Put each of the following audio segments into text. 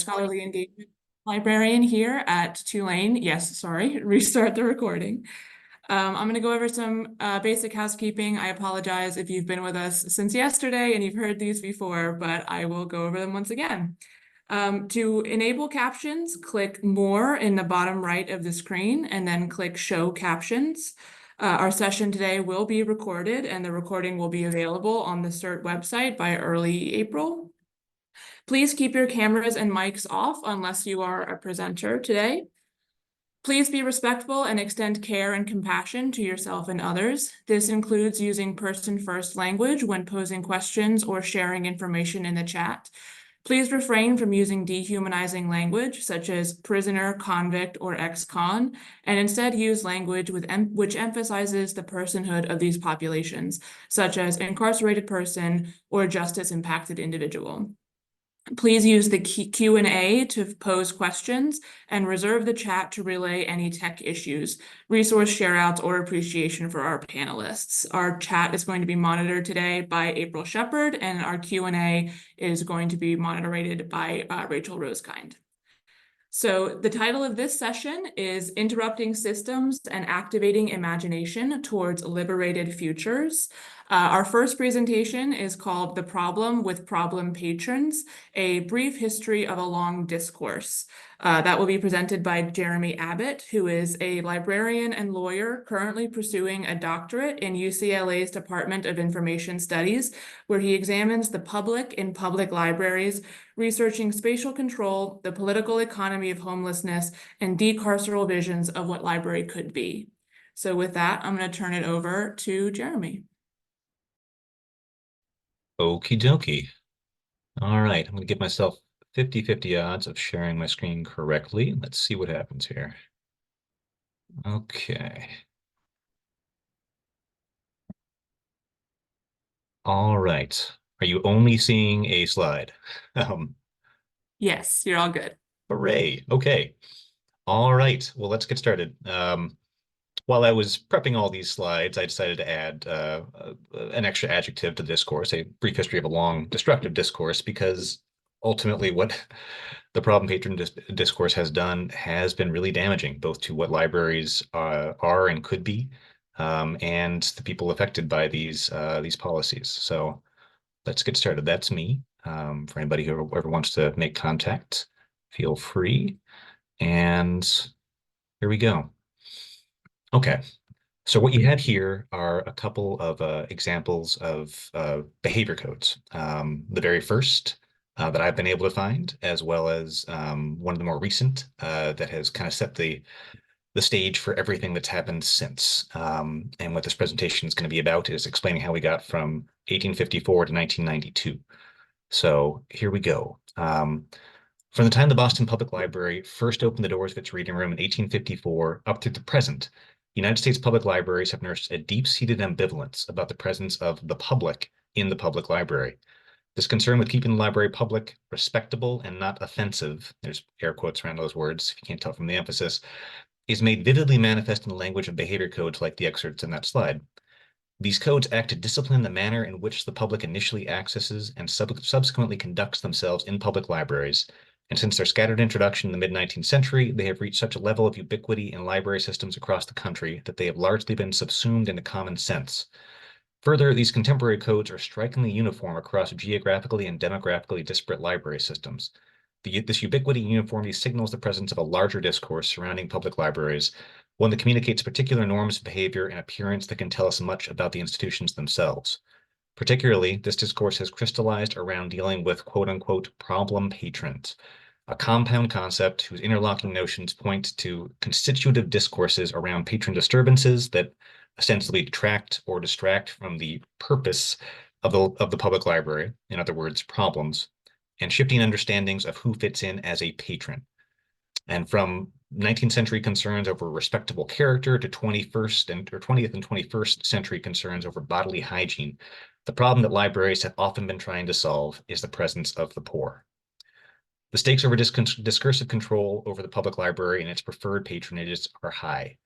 scholarly engagement librarian here at Tulane. Yes, sorry, restart the recording. I'm going to go over some basic housekeeping. I apologize if you've been with us since yesterday and you've heard these before, but I will go over them once again. To enable captions, click More in the bottom right of the screen and then click Show Captions. Our session today will be recorded and the recording will be available on the SRRT website by early April. Please keep your cameras and mics off unless you are a presenter today. Please be respectful and extend care and compassion to yourself and others. This includes using person-first language when posing questions or sharing information in the chat. Please refrain from using dehumanizing language such as prisoner, convict, or ex-con, and instead use language which emphasizes the personhood of these populations, such as incarcerated person or justice-impacted individual. Please use the Q&A to pose questions and reserve the chat to relay any tech issues, resource shareouts, or appreciation for our panelists. Our chat is going to be monitored today by April Shepard, and our Q&A is going to be moderated by Rachel Rosekind. So the title of this session is Interrupting Systems and Activating Imagination Towards Liberated Futures. Our first presentation is called The Problem with Problem Patrons, a brief history of a long discourse. That will be presented by Jeremy Abbott, who is a librarian and lawyer currently pursuing a doctorate in UCLA's Department of Information Studies, where he examines the public in public libraries, researching spatial control, the political economy of homelessness, and decarceral visions of what library could be. So with that, I'm going to turn it over to Jeremy. Okie dokie. All right, I'm going to give myself 50-50 odds of sharing my screen correctly. Let's see what happens here. Okay. All right. Are you only seeing a slide? Yes, you're all good. Hooray. Okay. All right. Well, let's get started. While I was prepping all these slides, I decided to add an extra adjective to the discourse, a brief history of a long destructive discourse, because ultimately what the problem patron discourse has done has been really damaging, both to what libraries are and could be, and the people affected by these policies. So let's get started. That's me. For anybody who ever wants to make contact, feel free. And here we go. Okay, so what you had here are a couple of examples of behavior codes. The very first that I've been able to find, as well as one of the more recent that has kind of set the stage for everything that's happened since. And what this presentation is going to be about is explaining how we got from 1854 to 1992. So here we go. From the time the Boston Public Library first opened the doors of its reading room in 1854 up to the present, United States public libraries have nursed a deep-seated ambivalence about the presence of the public in the public library. This concern with keeping the library public, respectable, and not offensive, there's air quotes around those words if you can't tell from the emphasis, is made vividly manifest in the language of behavior codes like the excerpts in that slide. These codes act to discipline the manner in which the public initially accesses and subsequently conducts themselves in public libraries, and since their scattered introduction in the mid-19th century, they have reached such a level of ubiquity in library systems across the country that they have largely been subsumed into common sense. Further, these contemporary codes are strikingly uniform across geographically and demographically disparate library systems. This ubiquity and uniformity signals the presence of a larger discourse surrounding public libraries, one that communicates particular norms of behavior and appearance that can tell us much about the institutions themselves. Particularly, this discourse has crystallized around dealing with quote-unquote problem patrons, a compound concept whose interlocking notions point to constitutive discourses around patron disturbances that ostensibly detract or distract from the purpose of the public library, in other words, problems, and shifting understandings of who fits in as a patron. And from 19th century concerns over respectable character to 20th and 21st century concerns over bodily hygiene, the problem that libraries have often been trying to solve is the presence of the poor. The stakes over discursive control over the public library and its preferred patronages are high.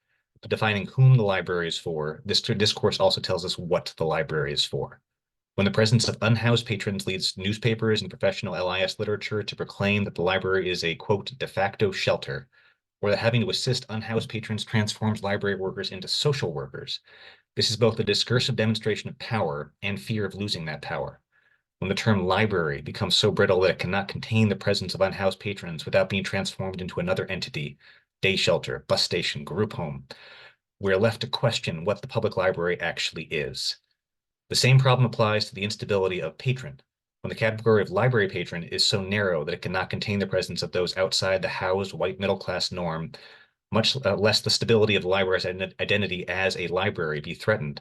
But defining whom the library is for, this discourse also tells us what the library is for. When the presence of unhoused patrons leads newspapers and professional LIS literature to proclaim that the library is a, quote, de facto shelter, or that having to assist unhoused patrons transforms library workers into social workers. This is both a discursive demonstration of power and fear of losing that power. When the term library becomes so brittle that it cannot contain the presence of unhoused patrons without being transformed into another entity, day shelter, bus station, group home, we're left to question what the public library actually is. The same problem applies to the instability of patron. When the category of library patron is so narrow that it cannot contain the presence of those outside the housed white middle-class norm, much less the stability of the library's identity as a library be threatened,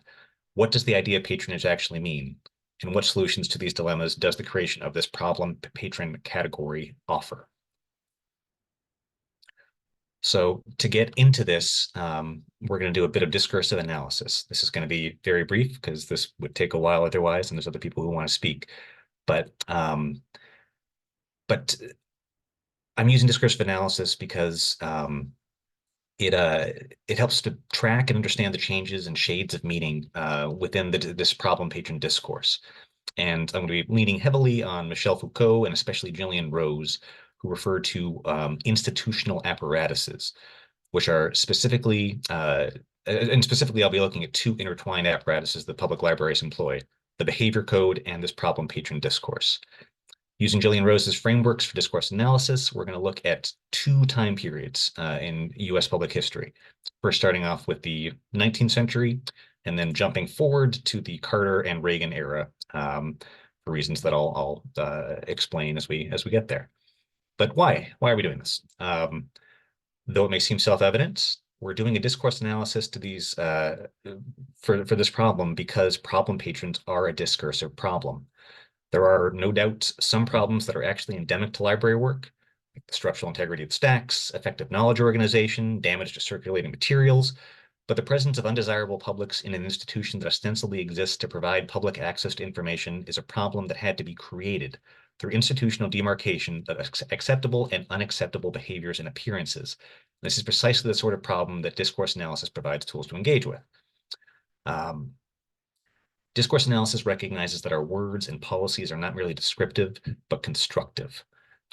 what does the idea of patronage actually mean? And what solutions to these dilemmas does the creation of this problem patron category offer? So to get into this, we're going to do a bit of discursive analysis. This is going to be very brief because this would take a while otherwise, and there's other people who want to speak. But I'm using discursive analysis because it helps to track and understand the changes and shades of meaning within this problem patron discourse. And I'm going to be leaning heavily on Michel Foucault and especially Gillian Rose, who refer to institutional apparatuses, which are specifically, and specifically I'll be looking at two intertwined apparatuses that public libraries employ, the behavior code and this problem patron discourse. Using Gillian Rose's frameworks for discourse analysis, we're going to look at two time periods in US public history. First, starting off with the 19th century, and then jumping forward to the Carter and Reagan era for reasons that I'll explain as we get there. But why? Why are we doing this? Though it may seem self-evident, we're doing a discourse analysis to these for this problem because problem patrons are a discursive problem. There are no doubt some problems that are actually endemic to library work, like the structural integrity of stacks, effective knowledge organization, damage to circulating materials, but the presence of undesirable publics in an institution that ostensibly exists to provide public access to information is a problem that had to be created through institutional demarcation of acceptable and unacceptable behaviors and appearances. This is precisely the sort of problem that discourse analysis provides tools to engage with. Discourse analysis recognizes that our words and policies are not merely descriptive, but constructive.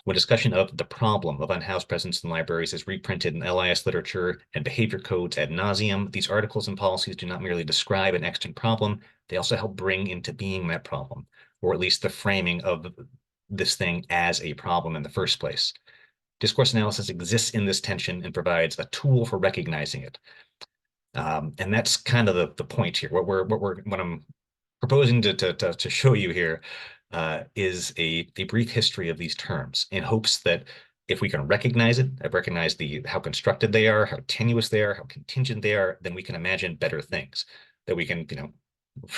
When discussion of the problem of unhoused presence in libraries is reprinted in LIS literature and behavior codes ad nauseum, these articles and policies do not merely describe an extant problem, they also help bring into being that problem, or at least the framing of this thing as a problem in the first place. Discourse analysis exists in this tension and provides a tool for recognizing it. And that's kind of the point here. What I'm proposing to show you here is a brief history of these terms in hopes that if we can recognize it, recognize how constructed they are, how tenuous they are, how contingent they are, then we can imagine better things, that we can,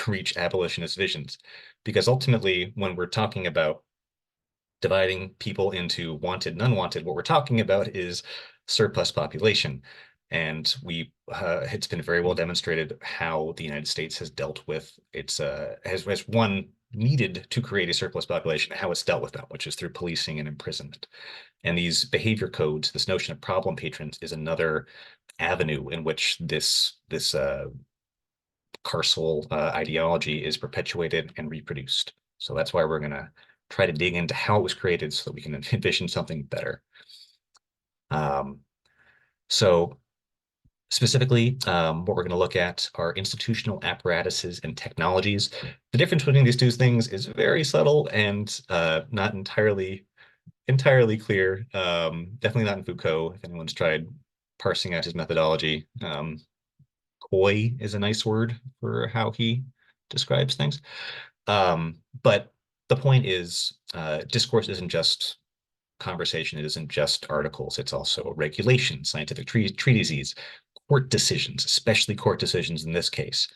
reach abolitionist visions. Because ultimately, when we're talking about dividing people into wanted and unwanted, what we're talking about is surplus population. And it's been very well demonstrated how the United States has dealt with its, has one needed to create a surplus population, how it's dealt with that, which is through policing and imprisonment. And these behavior codes, this notion of problem patrons is another avenue in which this carceral ideology is perpetuated and reproduced. So that's why we're going to try to dig into how it was created so that we can envision something better. So specifically, what we're going to look at are institutional apparatuses and technologies. The difference between these two things is very subtle and not entirely clear. Definitely not in Foucault, if anyone's tried parsing out his methodology. Coy is a nice word for how he describes things. But the point is, discourse isn't just conversation. It isn't just articles. It's also regulations, scientific treatises, court decisions, especially court decisions in this case.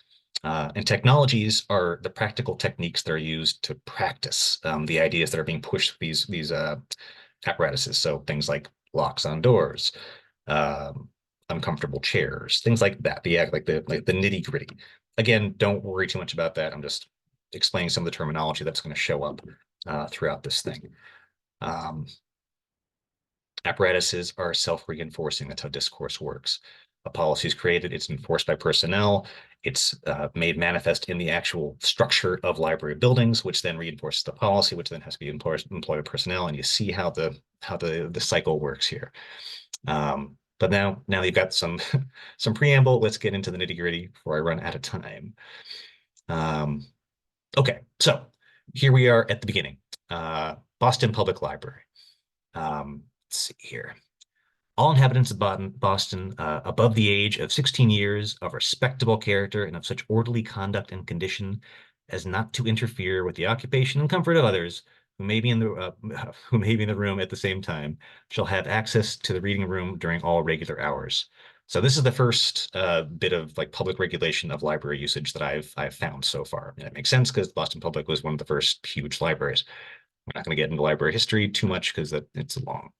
And technologies are the practical techniques that are used to practice the ideas that are being pushed with these apparatuses. So things like locks on doors, uncomfortable chairs, things like that. The nitty gritty. Again, don't worry too much about that. I'm just explaining some of the terminology that's going to show up throughout this thing. Apparatuses are self-reinforcing. That's how discourse works. a policy is created, it's enforced by personnel, it's made manifest in the actual structure of library buildings, which then reinforces the policy, which then has to be employed personnel, and you see how the cycle works here. But now you've got some some preamble. Let's get into the nitty-gritty before I run out of time. Okay, so here we are at the beginning. Boston Public Library. Let's see here. All inhabitants of Boston above the age of 16 years, of respectable character, and of such orderly conduct and condition as not to interfere with the occupation and comfort of others who may be in the room at the same time, shall have access to the reading room during all regular hours. So this is the first bit of like public regulation of library usage that I've found so far. And it makes sense because Boston Public was one of the first huge libraries. We're not going to get into library history too much because it's a long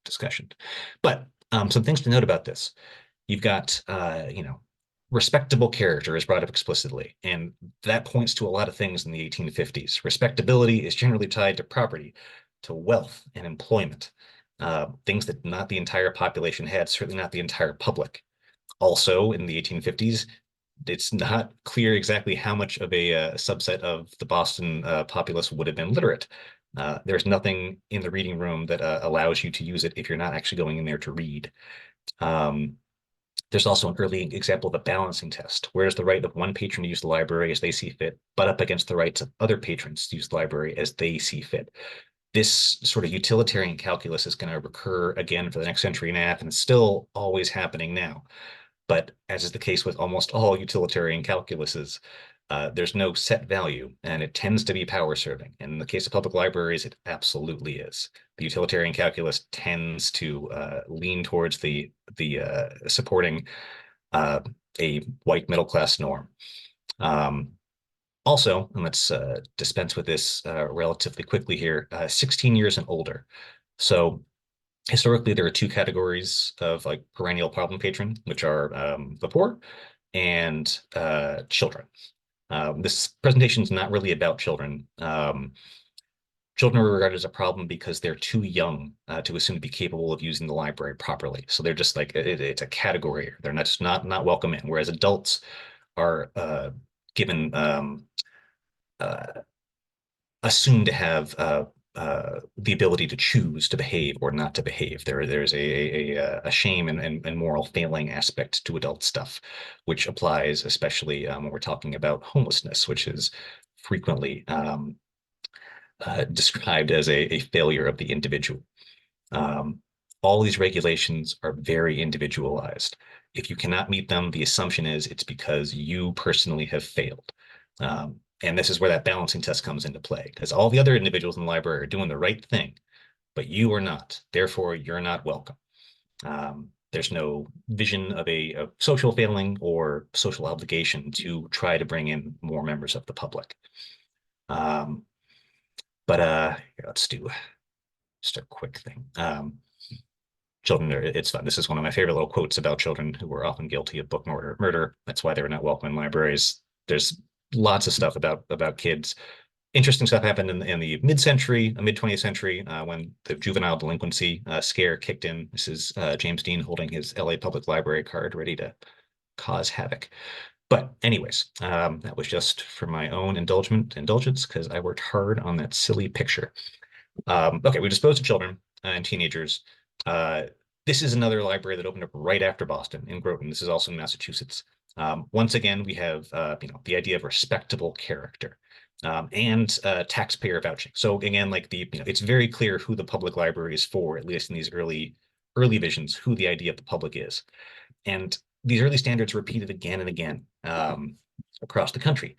discussion. But some things to note about this. You've got, respectable character is brought up explicitly, and that points to a lot of things in the 1850s. Respectability is generally tied to property, to wealth and employment, things that not the entire population had, certainly not the entire public. Also, in the 1850s, it's not clear exactly how much of a subset of the Boston populace would have been literate. There's nothing in the reading room that allows you to use it if you're not actually going in there to read. There's also an early example of a balancing test. Where's the right of one patron to use the library as they see fit, but up against the rights of other patrons to use the library as they see fit? This sort of utilitarian calculus is going to recur again for the next century and a half, and it's still always happening now. But as is the case with almost all utilitarian calculuses, there's no set value, and it tends to be power serving. And in the case of public libraries, it absolutely is. The utilitarian calculus tends to lean towards the supporting a white middle class norm. Also, and let's dispense with this relatively quickly here, 16 years and older. So historically, there are two categories of like perennial problem patron, which are the poor and children. This presentation is not really about children. Children are regarded as a problem because they're too young to assume to be capable of using the library properly. So they're just like, it's a category. They're not welcome in, whereas adults are given assumed to have the ability to choose to behave or not to behave. There's a shame and moral failing aspect to adult stuff, which applies especially when we're talking about homelessness, which is frequently described as a failure of the individual. All these regulations are very individualized. If you cannot meet them, the assumption is it's because you personally have failed. And this is where that balancing test comes into play, because all the other individuals in the library are doing the right thing, but you are not. Therefore, you're not welcome. There's no vision of a social failing or social obligation to try to bring in more members of the public. Let's do just a quick thing. Children, it's fun. This is one of my favorite little quotes about children who were often guilty of book murder. That's why they were not welcome in libraries. There's lots of stuff about kids. Interesting stuff happened in the mid-century, mid-20th century, when the juvenile delinquency scare kicked in. This is James Dean holding his LA Public Library card, ready to cause havoc. But anyways, that was just for my own indulgence, because I worked hard on that silly picture. Okay, we disposed of children and teenagers. This is another library that opened up right after Boston in Groton. This is also in Massachusetts. Once again, we have the idea of respectable character and taxpayer vouching. So again, like it's very clear who the public library is for, at least in these early visions, who the idea of the public is. And these early standards are repeated again and again across the country.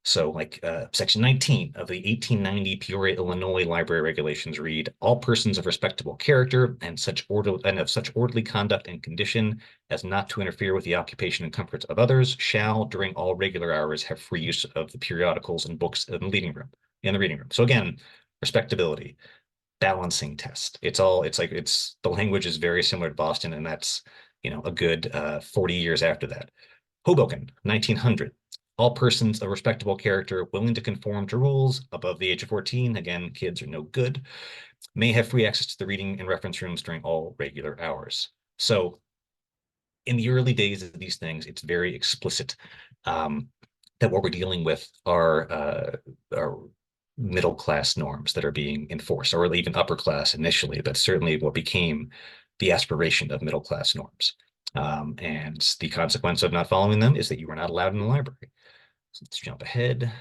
So like section 19 of the 1890 Peoria, Illinois library regulations read, all persons of respectable character and of such orderly conduct and condition as not to interfere with the occupation and comforts of others shall during all regular hours have free use of the periodicals and books in the reading room. So again, respectability, balancing test. The language is very similar to Boston, and that's a good 40 years after that. Hoboken, 1900. All persons of respectable character willing to conform to rules above the age of 14, again, kids are no good, may have free access to the reading and reference rooms during all regular hours. So in the early days of these things, it's very explicit that what we're dealing with are middle class norms that are being enforced, or even upper class initially, but certainly what became the aspiration of middle class norms. And the consequence of not following them is that you are not allowed in the library. So let's jump ahead.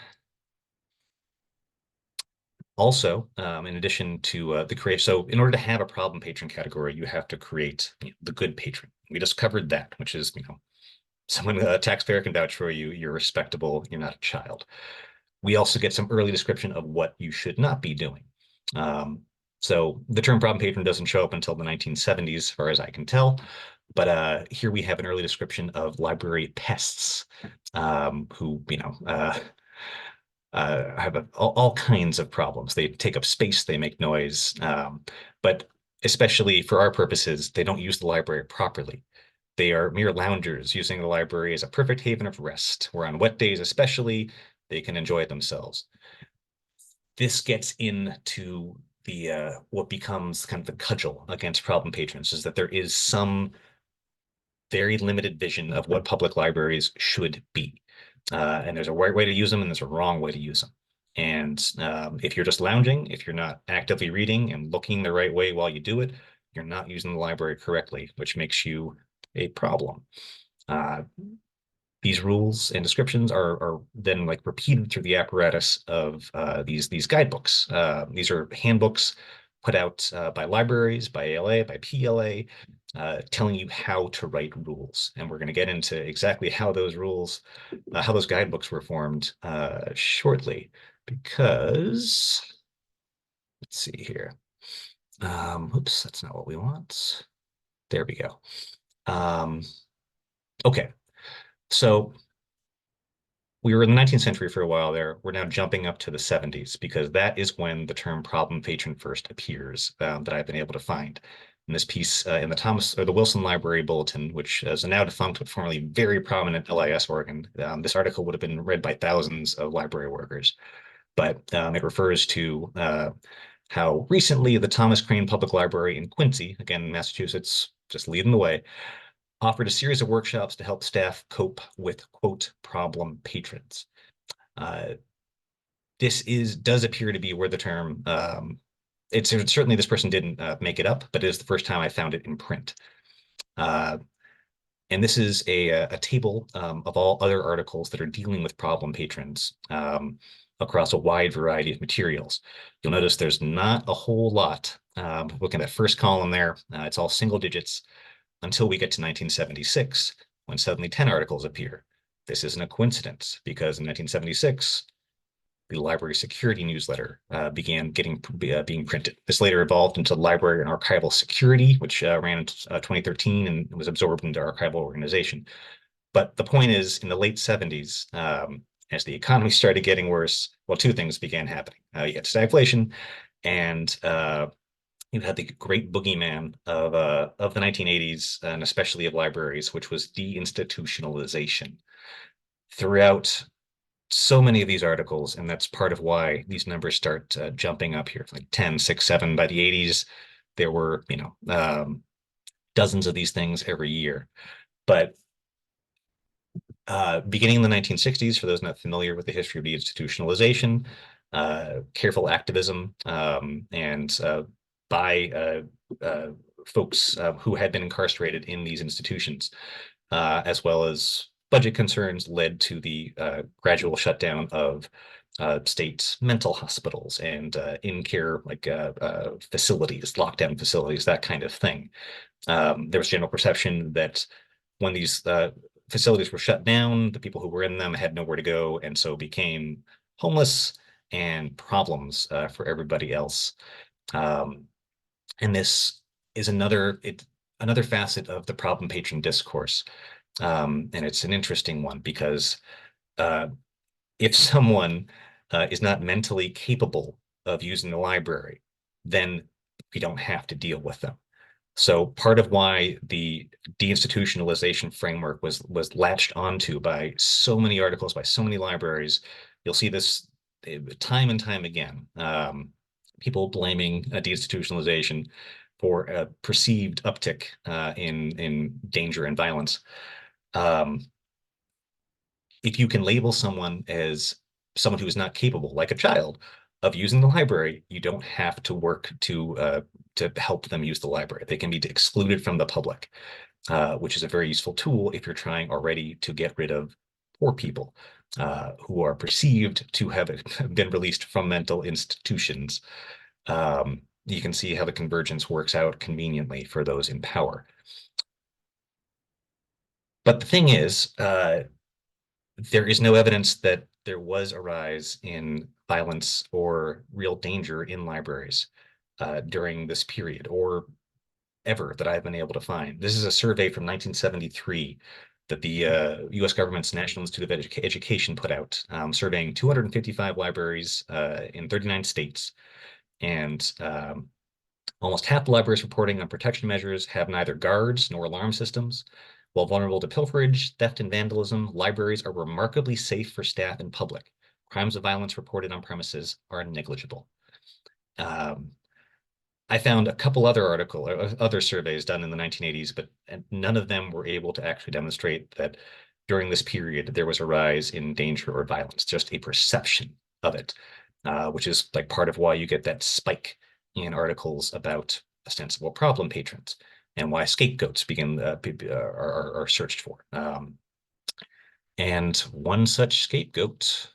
Also, in addition to the create, so in order to have a problem patron category, you have to create the good patron. We just covered that, which is, someone, a taxpayer can vouch for you, you're respectable, you're not a child. We also get some early description of what you should not be doing. So the term problem patron doesn't show up until the 1970s, as far as I can tell. But here we have an early description of library pests, who, have all kinds of problems. They take up space, they make noise, but especially for our purposes, they don't use the library properly. They are mere loungers using the library as a perfect haven of rest, where on wet days especially, they can enjoy it themselves. This gets into the what becomes kind of the cudgel against problem patrons, is that there is some very limited vision of what public libraries should be. And there's a right way to use them and there's a wrong way to use them. And if you're just lounging, if you're not actively reading and looking the right way while you do it, you're not using the library correctly, which makes you a problem. These rules and descriptions are then like repeated through the apparatus of these guidebooks. These are handbooks put out by libraries, by ALA, by PLA, telling you how to write rules. And we're going to get into exactly how those rules, how those guidebooks were formed shortly, because let's see here. Oops, that's not what we want. There we go. Okay, so we were in the 19th century for a while there. We're now jumping up to the 70s because that is when the term problem patron first appears, that I've been able to find. In this piece in the Wilson Library Bulletin, which is a now defunct but formerly very prominent LIS organ. This article would have been read by thousands of library workers, but it refers to how recently the Thomas Crane Public Library in Quincy, again, Massachusetts, just leading the way, offered a series of workshops to help staff cope with, quote, problem patrons. This does appear to be where the term, it's certainly this person didn't make it up, but it is the first time I found it in print. And this is a table of all other articles that are dealing with problem patrons across a wide variety of materials. You'll notice there's not a whole lot. Look at that first column there. It's all single digits until we get to 1976, when suddenly 10 articles appear. This isn't a coincidence, because in 1976, the library security newsletter began being printed. This later evolved into library and archival security, which ran in 2013 and was absorbed into archival organization. But the point is, in the late 70s, as the economy started getting worse, well, two things began happening. You had stagflation, and you had the great boogeyman of the 1980s, and especially of libraries, which was deinstitutionalization. Throughout so many of these articles, and that's part of why these numbers start jumping up here, like 10, 6, 7. By the 80s, there were, dozens of these things every year. But beginning in the 1960s, for those not familiar with the history of deinstitutionalization, careful activism, and by folks who had been incarcerated in these institutions, as well as budget concerns, led to the gradual shutdown of state mental hospitals and in-care facilities, lockdown facilities, that kind of thing. There was general perception that when these facilities were shut down, the people who were in them had nowhere to go, and so became homeless and problems for everybody else. And this is another facet of the problem patron discourse. And it's an interesting one because if someone is not mentally capable of using the library, then we don't have to deal with them. So part of why the deinstitutionalization framework was latched onto by so many articles, by so many libraries, you'll see this time and time again. People blaming deinstitutionalization for a perceived uptick in danger and violence. If you can label someone as someone who is not capable, like a child, of using the library, you don't have to work to help them use the library. They can be excluded from the public, which is a very useful tool if you're trying already to get rid of poor people who are perceived to have been released from mental institutions. You can see how the convergence works out conveniently for those in power. But the thing is, there is no evidence that there was a rise in violence or real danger in libraries during this period, or ever, that I've been able to find. This is a survey from 1973 that the US government's National Institute of Education put out, surveying 255 libraries in 39 states. And almost half the libraries reporting on protection measures have neither guards nor alarm systems. While vulnerable to pilferage, theft, and vandalism, libraries are remarkably safe for staff and public. Crimes of violence reported on premises are negligible. I found a couple other surveys done in the 1980s, but none of them were able to actually demonstrate that during this period there was a rise in danger or violence, just a perception of it, which is like part of why you get that spike in articles about ostensible problem patrons and why scapegoats are searched for. And one such scapegoat,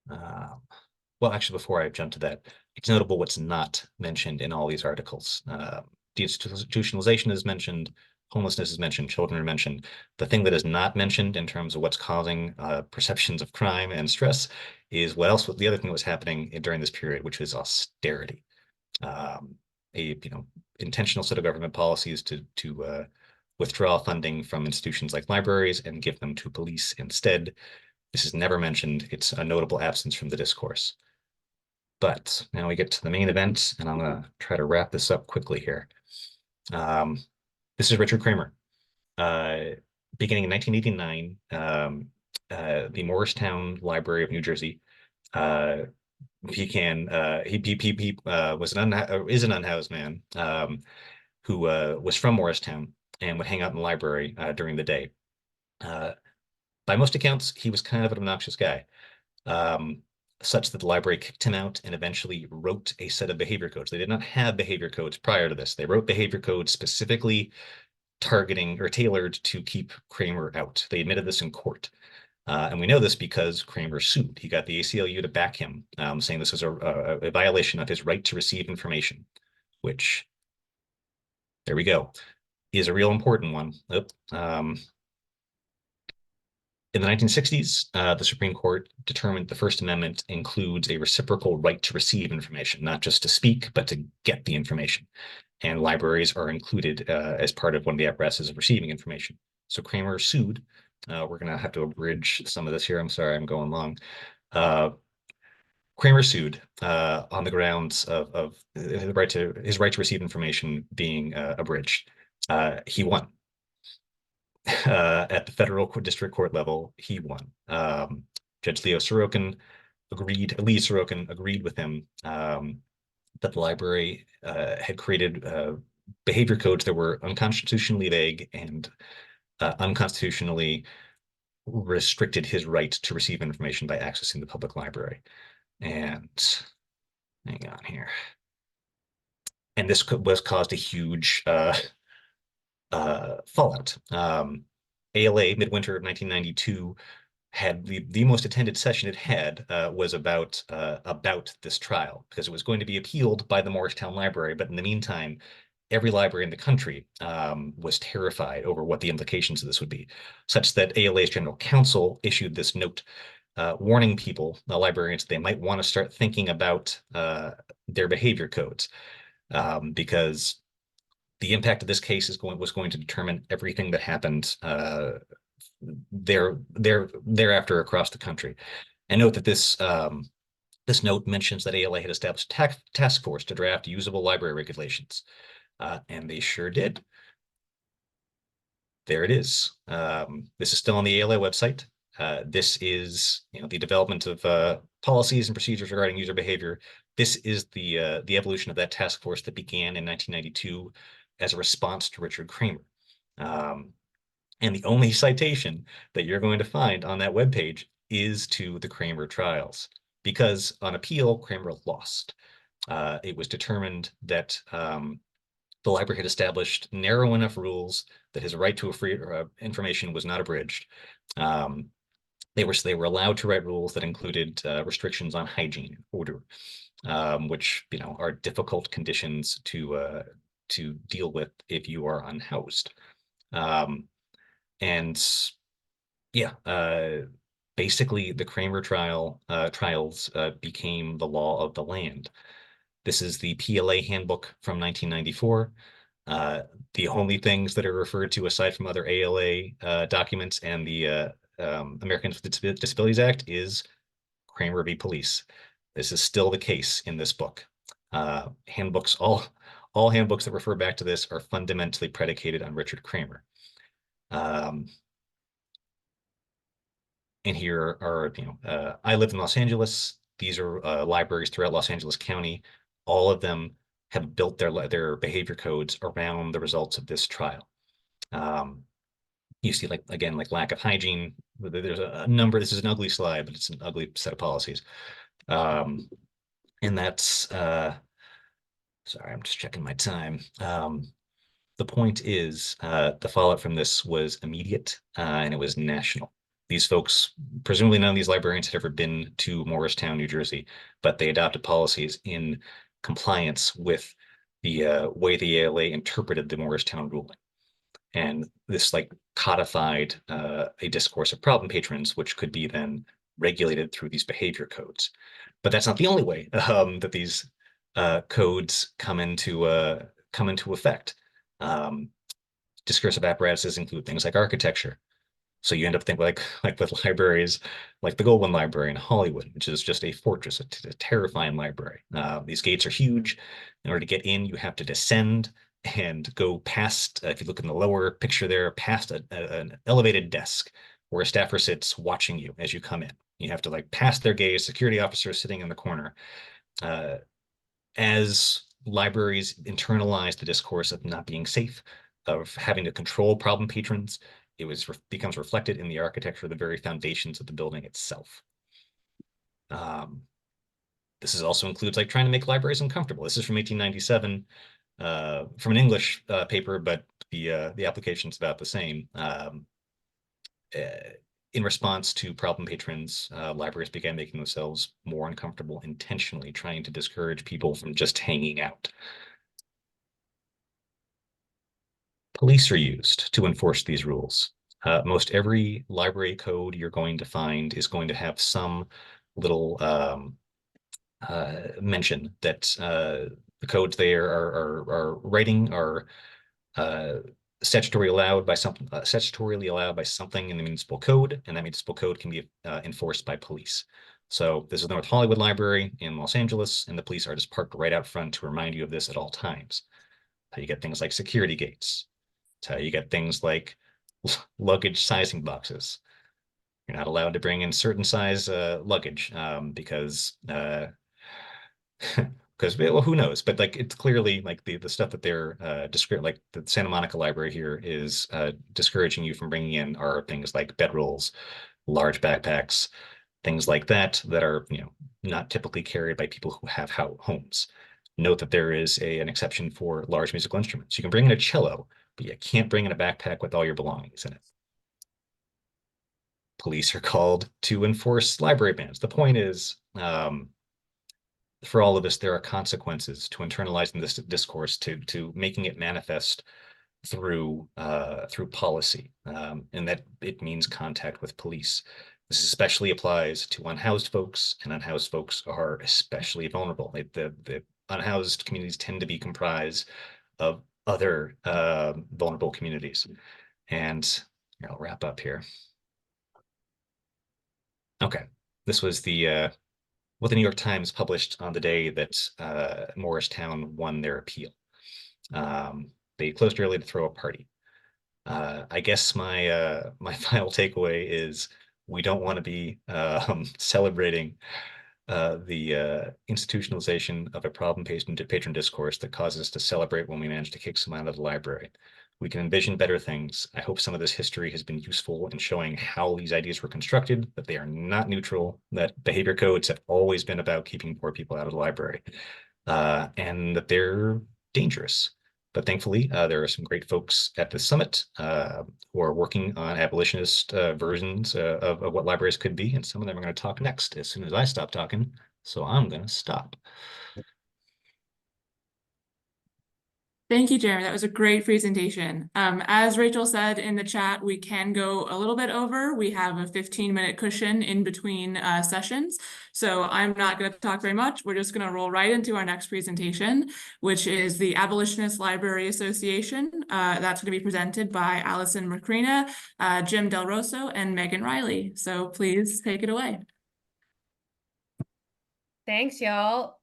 well, actually, before I jump to that, it's notable what's not mentioned in all these articles. Deinstitutionalization is mentioned, homelessness is mentioned, children are mentioned. The thing that is not mentioned in terms of what's causing perceptions of crime and stress is the other thing that was happening during this period, which is austerity. Intentional set of government policies to withdraw funding from institutions like libraries and give them to police instead. This is never mentioned. It's a notable absence from the discourse. But now we get to the main event, and I'm going to try to wrap this up quickly here. This is Richard Kreimer. Beginning in 1989, the Morristown Library of New Jersey, is an unhoused man who was from Morristown and would hang out in the library during the day. By most accounts, he was kind of an obnoxious guy, such that the library kicked him out and eventually wrote a set of behavior codes. They did not have behavior codes prior to this. They wrote behavior codes specifically targeting or tailored to keep Kreimer out. They admitted this in court. And we know this because Kreimer sued. He got the ACLU to back him, saying this was a violation of his right to receive information, which, there we go, is a real important one. In the 1960s, the Supreme Court determined the First Amendment includes a reciprocal right to receive information, not just to speak, but to get the information. And libraries are included as part of one of the apparatuses of receiving information. So Kreimer sued. We're going to have to abridge some of this here. I'm sorry, I'm going long. Kreimer sued on the grounds of his right to receive information being abridged. He won. At the federal district court level, he won. Judge Lee Sorokin agreed with him that the library had created behavior codes that were unconstitutionally vague and unconstitutionally restricted his right to receive information by accessing the public library. And hang on here. And this caused a huge fallout. ALA, midwinter of 1992, had the most attended session it had was about this trial, because it was going to be appealed by the Morristown Library. But in the meantime, every library in the country was terrified over what the implications of this would be, such that ALA's general counsel issued this note warning people, the librarians, they might want to start thinking about their behavior codes, because the impact of this case was going to determine everything that happened thereafter across the country. And note that this note mentions that ALA had established a task force to draft usable library regulations, and they sure did. There it is. This is still on the ALA website. This is the development of policies and procedures regarding user behavior. This is the evolution of that task force that began in 1992 as a response to Richard Kreimer. And the only citation that you're going to find on that webpage is to the Kreimer trials, because on appeal, Kreimer lost. It was determined that the library had established narrow enough rules that his right to a free information was not abridged. They were allowed to write rules that included restrictions on hygiene, odor, which are difficult conditions to deal with if you are unhoused. And yeah, basically the Kreimer trials became the law of the land. This is the PLA handbook from 1994. The only things that are referred to aside from other ALA documents and the Americans with Disabilities Act is Kreimer v. Police. This is still the case in this book. Handbooks, all handbooks that refer back to this are fundamentally predicated on Richard Kreimer. And here are, I live in Los Angeles. These are libraries throughout Los Angeles County. All of them have built their behavior codes around the results of this trial. You see, like lack of hygiene. There's a number. This is an ugly slide, but it's an ugly set of policies. And that's sorry, I'm just checking my time. The point is, the fallout from this was immediate, and it was national. These folks, presumably none of these librarians had ever been to Morristown, New Jersey, but they adopted policies in compliance with the way the ALA interpreted the Morristown ruling. And this codified a discourse of problem patrons, which could be then regulated through these behavior codes. But that's not the only way that these codes come into effect. Discursive apparatuses include things like architecture. So you end up thinking like with libraries, like the Goldwyn Library in Hollywood, which is just a fortress, a terrifying library. These gates are huge. In order to get in, you have to descend and go past, if you look in the lower picture there, past an elevated desk where a staffer sits watching you as you come in. You have to pass their gaze, security officer sitting in the corner. As libraries internalize the discourse of not being safe, of having to control problem patrons, it becomes reflected in the architecture of the very foundations of the building itself. This also includes trying to make libraries uncomfortable. This is from 1897, from an English paper, but the application's about the same. In response to problem patrons, libraries began making themselves more uncomfortable, intentionally trying to discourage people from just hanging out. Police are used to enforce these rules. Most every library code you're going to find is going to have some little mention that the codes there are writing are statutorily allowed by something in the municipal code, and that municipal code can be enforced by police. So this is North Hollywood Library in Los Angeles, and the police are just parked right out front to remind you of this at all times. You get things like security gates. You get things like luggage sizing boxes. You're not allowed to bring in certain size luggage because well, who knows? But it's clearly the stuff that they're like the Santa Monica Library here is discouraging you from bringing in are things like bedrolls, large backpacks, things like that are not typically carried by people who have homes. Note that there is an exception for large musical instruments. You can bring in a cello, but you can't bring in a backpack with all your belongings in it. Police are called to enforce library bans. The point is, for all of this, there are consequences to internalizing this discourse, to making it manifest through policy, and that it means contact with police. This especially applies to unhoused folks, and unhoused folks are especially vulnerable. The unhoused communities tend to be comprised of other vulnerable communities. And I'll wrap up here. Okay, this was what the New York Times published on the day that Morristown won their appeal. They closed early to throw a party. I guess my final takeaway is we don't want to be celebrating the institutionalization of a problem patron discourse that causes us to celebrate when we manage to kick someone out of the library. We can envision better things. I hope some of this history has been useful in showing how these ideas were constructed, that they are not neutral, that behavior codes have always been about keeping poor people out of the library, and that they're dangerous. But thankfully, there are some great folks at the summit who are working on abolitionist versions of what libraries could be, and some of them are going to talk next as soon as I stop talking. So I'm going to stop. Thank you, Jeremy. That was a great presentation. As Rachel said in the chat, we can go a little bit over. We have a 15-minute cushion in between sessions. So I'm not going to talk very much. We're just going to roll right into our next presentation, which is the Abolitionist Library Association. That's going to be presented by Alison Macrina, Jim DelRosso, and Megan Riley. So please take it away. Thanks, y'all.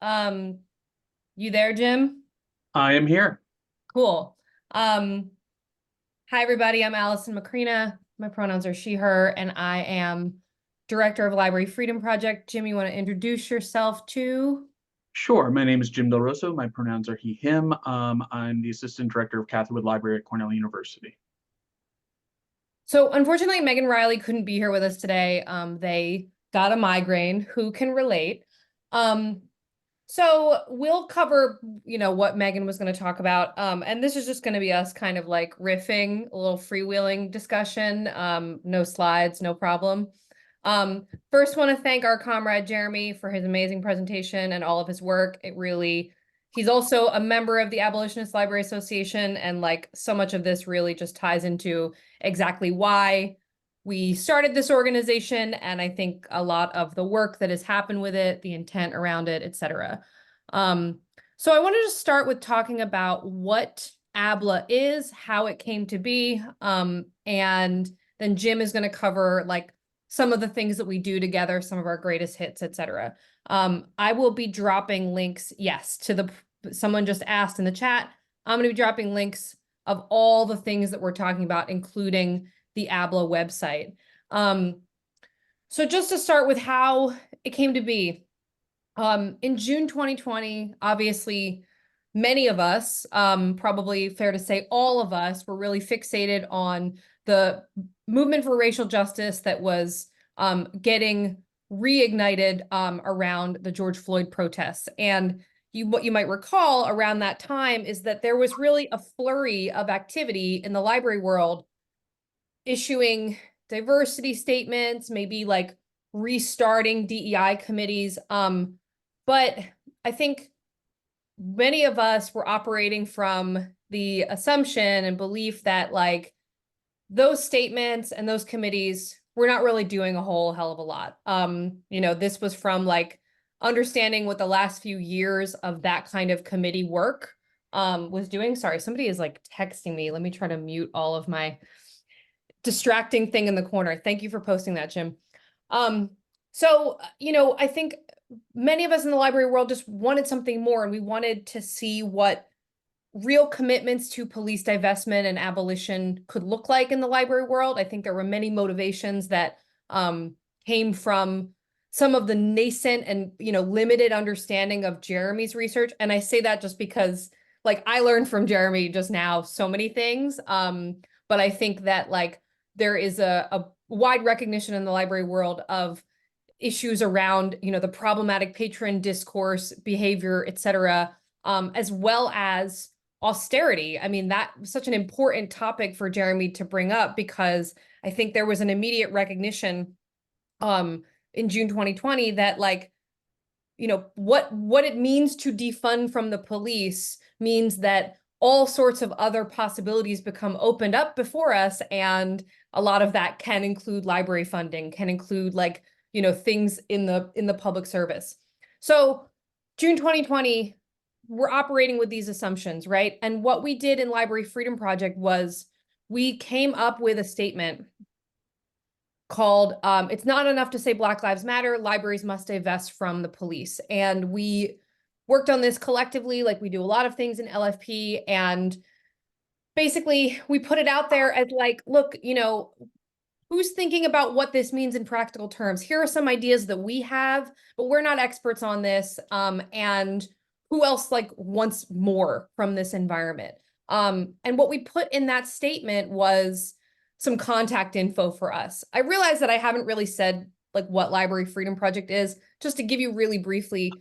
You there, Jim? I am here. Cool. Hi, everybody. I'm Alison Macrina. My pronouns are she, her, and I am Director of Library Freedom Project. Jim, you want to introduce yourself too? Sure. My name is Jim DelRosso. My pronouns are he, him. I'm the Assistant Director of Catherwood Library at Cornell University. So unfortunately, Megan Riley couldn't be here with us today. They got a migraine. Who can relate? So we'll cover, what Megan was going to talk about. And this is just going to be us kind of like riffing, a little freewheeling discussion. No slides, no problem. First want to thank our comrade Jeremy for his amazing presentation and all of his work. He's also a member of the Abolitionist Library Association, and like so much of this really just ties into exactly why we started this organization, and I think a lot of the work that has happened with it, the intent around it, etc. So I wanted to start with talking about what ABLA is, how it came to be, and then Jim is going to cover like some of the things that we do together, some of our greatest hits, etc. I will be dropping links, yes, someone just asked in the chat. I'm going to be dropping links of all the things that we're talking about, including the ABLA website. So just to start with how it came to be, in June 2020, obviously, many of us, probably fair to say all of us, were really fixated on the movement for racial justice that was getting reignited around the George Floyd protests. And what you might recall around that time is that there was really a flurry of activity in the library world, issuing diversity statements, maybe like restarting DEI committees. But I think many of us were operating from the assumption and belief that like those statements and those committees were not really doing a whole hell of a lot. This was from like understanding what the last few years of that kind of committee work was doing. Sorry, somebody is like texting me. Let me try to mute all of my distracting thing in the corner. Thank you for posting that, Jim. I think many of us in the library world just wanted something more, and we wanted to see what real commitments to police divestment and abolition could look like in the library world. I think there were many motivations that came from some of the nascent and limited understanding of Jeremy's research. And I say that just because like I learned from Jeremy just now so many things. But I think that like there is a wide recognition in the library world of issues around, the problematic patron discourse, behavior, etc., as well as austerity. I mean, that was such an important topic for Jeremy to bring up, because I think there was an immediate recognition in June 2020 that like, what it means to defund from the police means that all sorts of other possibilities become opened up before us. And a lot of that can include library funding, can include like, things in the public service. So June 2020, we're operating with these assumptions, right? And what we did in Library Freedom Project was we came up with a statement called, it's not enough to say Black Lives Matter, libraries must divest from the police. And we worked on this collectively, like we do a lot of things in LFP. And basically we put it out there as like, look, who's thinking about what this means in practical terms? Here are some ideas that we have, but we're not experts on this. And who else like wants more from this environment? And what we put in that statement was some contact info for us. I realize that I haven't really said like what Library Freedom Project is. Just to give you really briefly,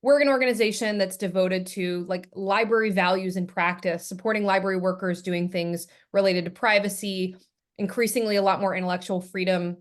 we're an organization that's devoted to like library values and practice, supporting library workers doing things related to privacy, increasingly a lot more intellectual freedom.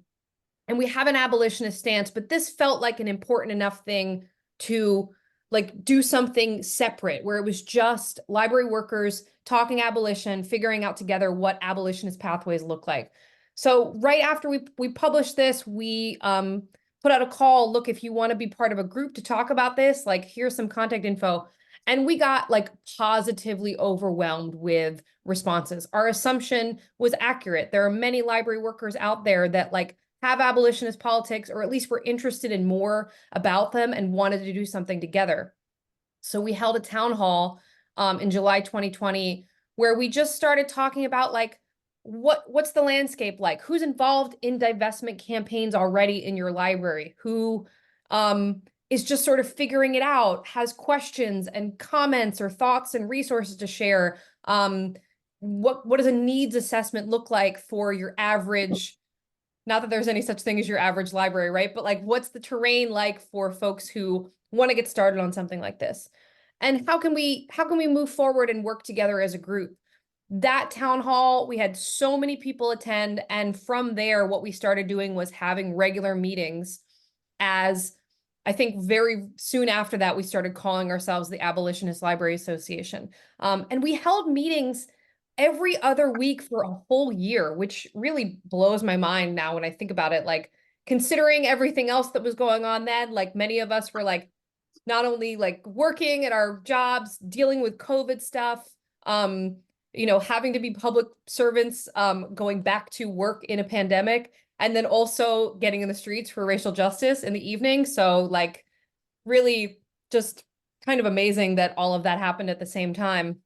And we have an abolitionist stance, but this felt like an important enough thing to like do something separate where it was just library workers talking abolition, figuring out together what abolitionist pathways look like. So right after we published this, we put out a call, look, if you want to be part of a group to talk about this, like here's some contact info. And we got like positively overwhelmed with responses. Our assumption was accurate. There are many library workers out there that like have abolitionist politics, or at least were interested in more about them and wanted to do something together. So we held a town hall in July 2020, where we just started talking about like, what's the landscape like? Who's involved in divestment campaigns already in your library? Who is just sort of figuring it out, has questions and comments or thoughts and resources to share? What does a needs assessment look like for your average, not that there's any such thing as your average library, right? But like, what's the terrain like for folks who want to get started on something like this? And how can we move forward and work together as a group? That town hall, we had so many people attend. And from there, what we started doing was having regular meetings. As I think very soon after that, we started calling ourselves the Abolitionist Library Association. And we held meetings every other week for a whole year, which really blows my mind now when I think about it. Like, considering everything else that was going on then, like many of us were like, not only like working at our jobs, dealing with COVID stuff, you know, having to be public servants, going back to work in a pandemic, and then also getting in the streets for racial justice in the evening. So like really just kind of amazing that all of that happened at the same time.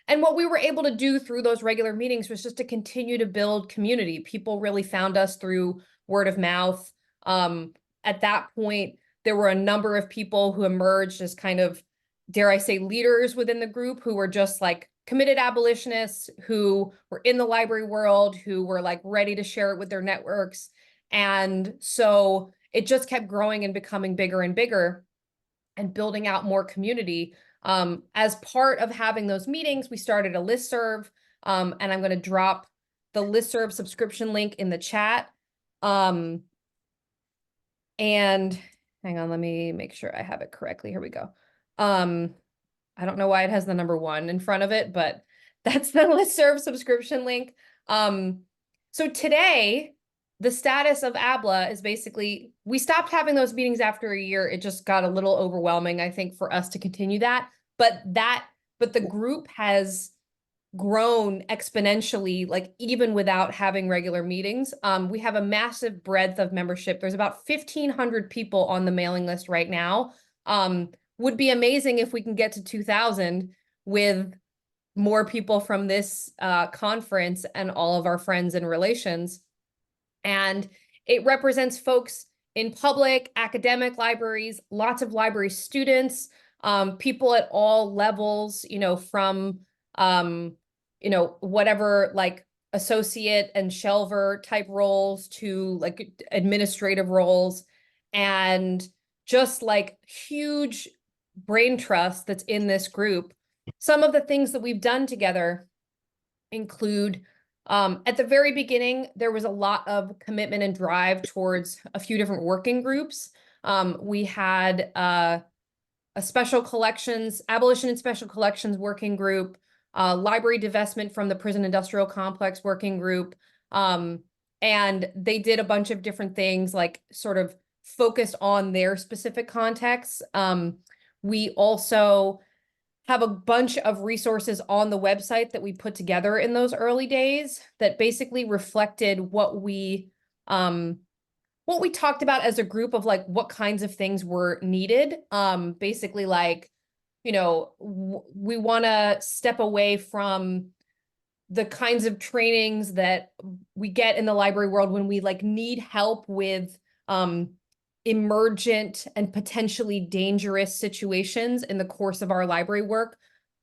And what we were able to do through those regular meetings was just to continue to build community. People really found us through word of mouth. At that point, there were a number of people who emerged as kind of, dare I say, leaders within the group, who were just like committed abolitionists, who were in the library world, who were like ready to share it with their networks. And so it just kept growing and becoming bigger and bigger and building out more community. As part of having those meetings, we started a listserv, and I'm going to drop the listserv subscription link in the chat. And hang on, let me make sure I have it correctly. Here we go. I don't know why it has the number 1 in front of it, but that's the listserv subscription link. So today, the status of ABLA is basically, we stopped having those meetings after a year. It just got a little overwhelming, I think, for us to continue that. But the group has grown exponentially, like even without having regular meetings. We have a massive breadth of membership. There's about 1,500 people on the mailing list right now. Would be amazing if we can get to 2,000 with more people from this conference and all of our friends and relations. And it represents folks in public, academic libraries, lots of library students, people at all levels, you know, from, you know, whatever like associate and shelver type roles to like administrative roles, and just like huge brain trust that's in this group. Some of the things that we've done together include, at the very beginning, there was a lot of commitment and drive towards a few different working groups. We had a special collections, abolition and special collections working group, library divestment from the prison industrial complex working group. And they did a bunch of different things, like sort of focused on their specific contexts. We also have a bunch of resources on the website that we put together in those early days that basically reflected what we talked about as a group of like what kinds of things were needed. Basically like, you know, we want to step away from the kinds of trainings that we get in the library world when we like need help with emergent and potentially dangerous situations in the course of our library work.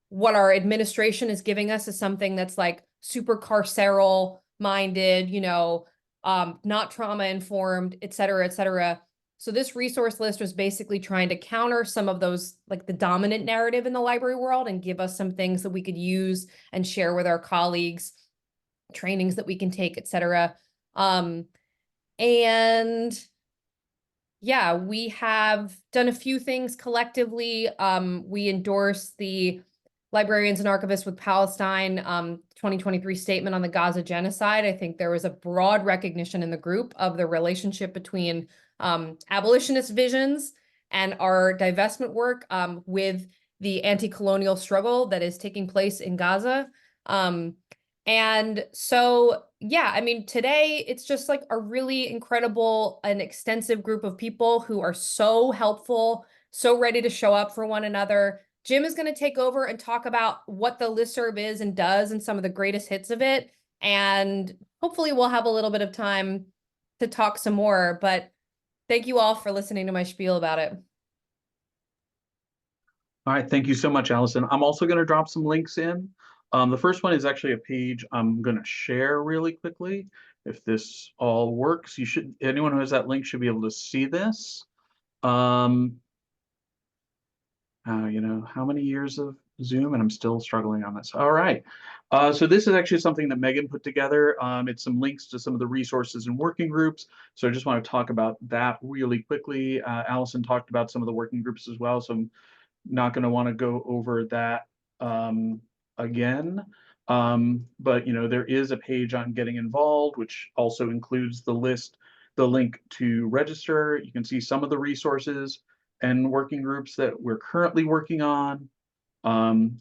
What our administration is giving us is something that's like super carceral minded, you know, not trauma informed, et cetera, et cetera. So this resource list was basically trying to counter some of those, like the dominant narrative in the library world, and give us some things that we could use and share with our colleagues, trainings that we can take, et cetera. And yeah, we have done a few things collectively. We endorsed the Librarians and Archivists with Palestine 2023 statement on the Gaza genocide. I think there was a broad recognition in the group of the relationship between abolitionist visions and our divestment work with the anti-colonial struggle that is taking place in Gaza. And so, yeah, I mean, today it's just like a really incredible and extensive group of people who are so helpful, so ready to show up for one another. Jim is going to take over and talk about what the listserv is and does and some of the greatest hits of it. And hopefully we'll have a little bit of time to talk some more, but thank you all for listening to my spiel about it. All right, thank you so much, Allison. I'm also going to drop some links in. The first one is actually a page I'm going to share really quickly. If this all works, anyone who has that link should be able to see this. You know, how many years of Zoom, and I'm still struggling on this. All right. So this is actually something that Megan put together. It's some links to some of the resources and working groups. So I just want to talk about that really quickly. Allison talked about some of the working groups as well, so I'm not going to want to go over that again. But you know, there is a page on getting involved, which also includes the link to register. You can see some of the resources and working groups that we're currently working on.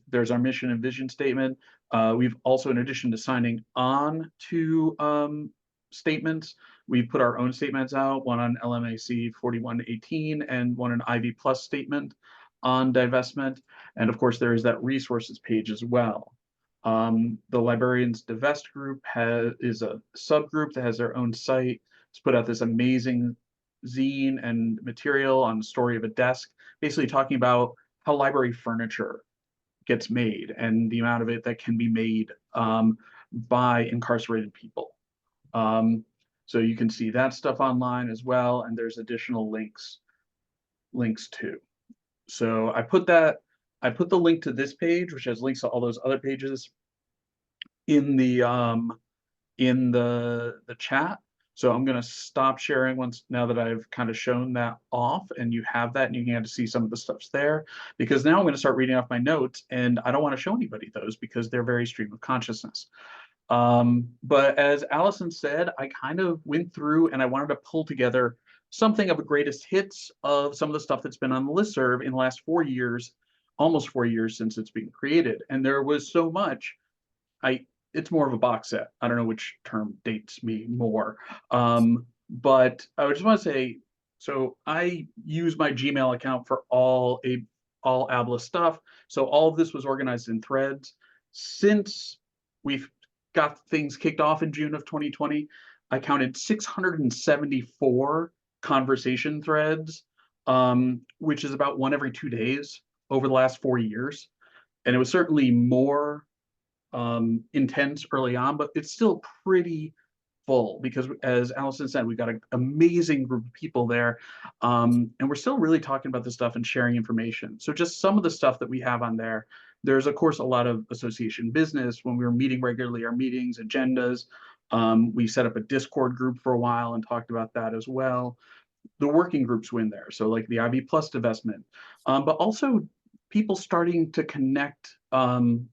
There's our mission and vision statement. We've also, in addition to signing on to statements, we've put our own statements out, one on LMAC 4118 and one an IV Plus statement on divestment. And of course, there is that resources page as well. The Librarians Divest group is a subgroup that has their own site. It's put out this amazing zine and material on the story of a desk, basically talking about how library furniture gets made and the amount of it that can be made by incarcerated people. So you can see that stuff online as well, and there's additional links too. So I put the link to this page, which has links to all those other pages, in the chat. So I'm going to stop sharing now that I've kind of shown that off, and you have that, and you can see some of the stuff's there, because now I'm going to start reading off my notes, and I don't want to show anybody those because they're very stream of consciousness. But as Allison said, I kind of went through and I wanted to pull together something of the greatest hits of some of the stuff that's been on the listserv in the last 4 years, almost 4 years since it's been created. And there was so much, it's more of a box set. I don't know which term dates me more. But I just want to say, so I use my Gmail account for all ABLA stuff. So all of this was organized in threads. Since we've got things kicked off in June of 2020, I counted 674 conversation threads, which is about one every 2 days over the last 4 years. And it was certainly more intense early on, but it's still pretty full because, as Alison said, we've got an amazing group of people there, and we're still really talking about this stuff and sharing information. So just some of the stuff that we have on there, there's of course a lot of association business. When we were meeting regularly, our meetings, agendas, we set up a Discord group for a while and talked about that as well. The working groups were in there, so like the IV Plus divestment, but also people starting to connect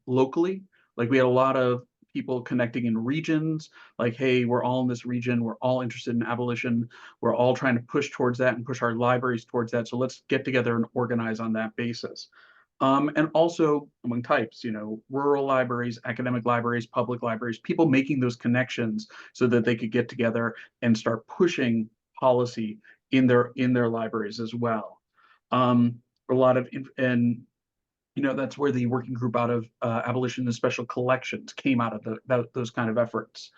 locally. Like we had a lot of people connecting in regions, like, hey, we're all in this region, we're all interested in abolition, we're all trying to push towards that and push our libraries towards that, so let's get together and organize on that basis. And also among types, you know, rural libraries, academic libraries, public libraries, people making those connections so that they could get together and start pushing policy in their libraries as well. A lot of, and that's where the working group out of Abolitionist Special Collections came out of those kind of efforts.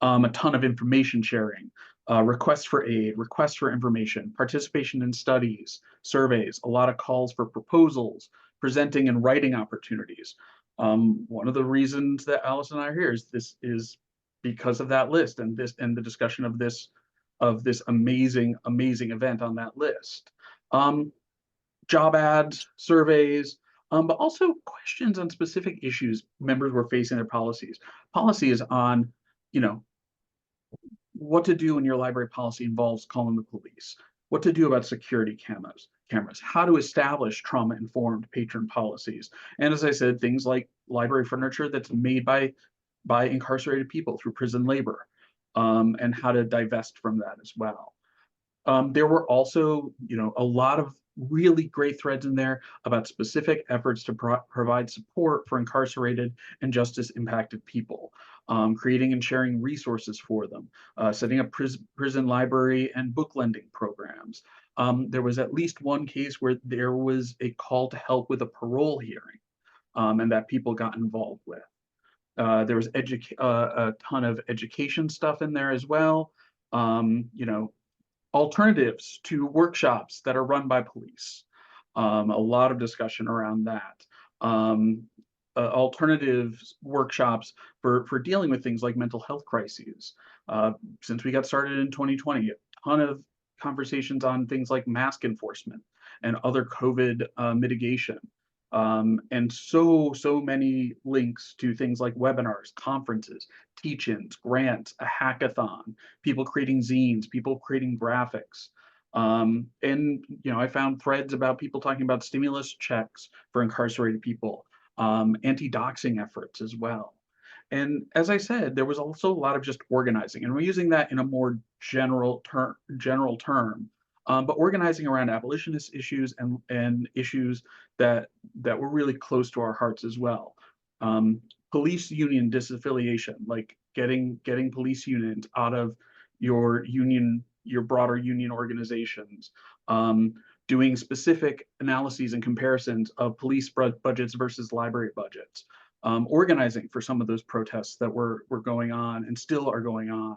A ton of information sharing, requests for aid, requests for information, participation in studies, surveys, a lot of calls for proposals, presenting and writing opportunities. One of the reasons that Alice and I are here is because of that list and the discussion of this amazing event on that list. Job ads, surveys, but also questions on specific issues members were facing their policies. Policies on, what to do when your library policy involves calling the police, what to do about security cameras, how to establish trauma-informed patron policies. And as I said, things like library furniture that's made by incarcerated people through prison labor, and how to divest from that as well. There were also, a lot of really great threads in there about specific efforts to provide support for incarcerated and justice impacted people, creating and sharing resources for them, setting up prison library and book lending programs. There was at least one case where there was a call to help with a parole hearing, and that people got involved with. There was a ton of education stuff in there as well. Alternatives to workshops that are run by police. A lot of discussion around that. Alternative workshops for dealing with things like mental health crises. Since we got started in 2020, a ton of conversations on things like mask enforcement and other COVID mitigation. And so many links to things like webinars, conferences, teach-ins, grants, a hackathon, people creating zines, people creating graphics. And I found threads about people talking about stimulus checks for incarcerated people, anti-doxing efforts as well. And as I said, there was also a lot of just organizing, and we're using that in a more general term. But organizing around abolitionist issues and issues that were really close to our hearts as well. Police union disaffiliation, like getting police unions out of your broader union organizations, doing specific analyses and comparisons of police budgets versus library budgets, organizing for some of those protests that were going on and still are going on.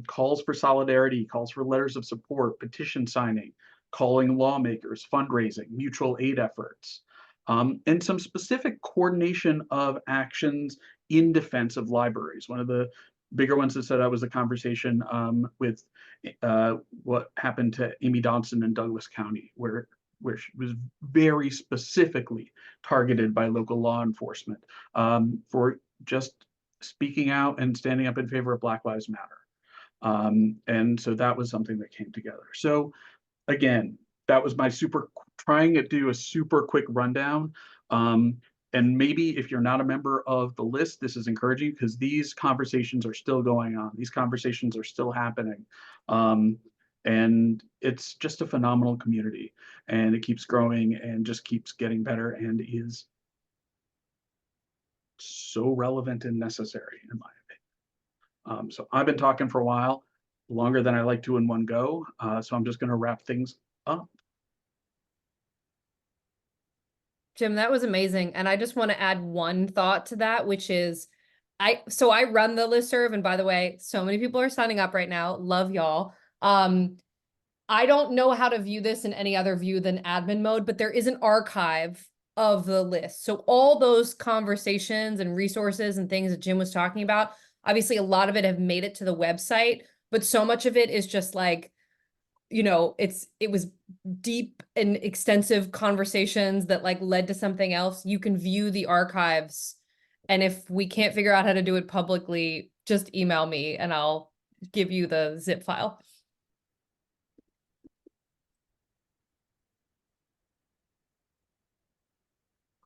Calls for solidarity, calls for letters of support, petition signing, calling lawmakers, fundraising, mutual aid efforts, and some specific coordination of actions in defense of libraries. One of the bigger ones that set out was a conversation with what happened to Amy Dodson in Douglas County, where she was very specifically targeted by local law enforcement for just speaking out and standing up in favor of Black Lives Matter. And so that was something that came together. So again, that was my trying to do a super quick rundown. And maybe if you're not a member of the list, this is encouraging because these conversations are still going on. These conversations are still happening. And it's just a phenomenal community, and it keeps growing and just keeps getting better and is so relevant and necessary in my opinion. So I've been talking for a while, longer than I like to in one go. So I'm just going to wrap things up. Jim, that was amazing. And I just want to add one thought to that, which is I run the listserv, and by the way, so many people are signing up right now. Love y'all. I don't know how to view this in any other view than admin mode, but there is an archive of the list. So all those conversations and resources and things that Jim was talking about, obviously a lot of it have made it to the website, but so much of it is just like, it was deep and extensive conversations that like led to something else. You can view the archives, and if we can't figure out how to do it publicly, just email me and I'll give you the zip file.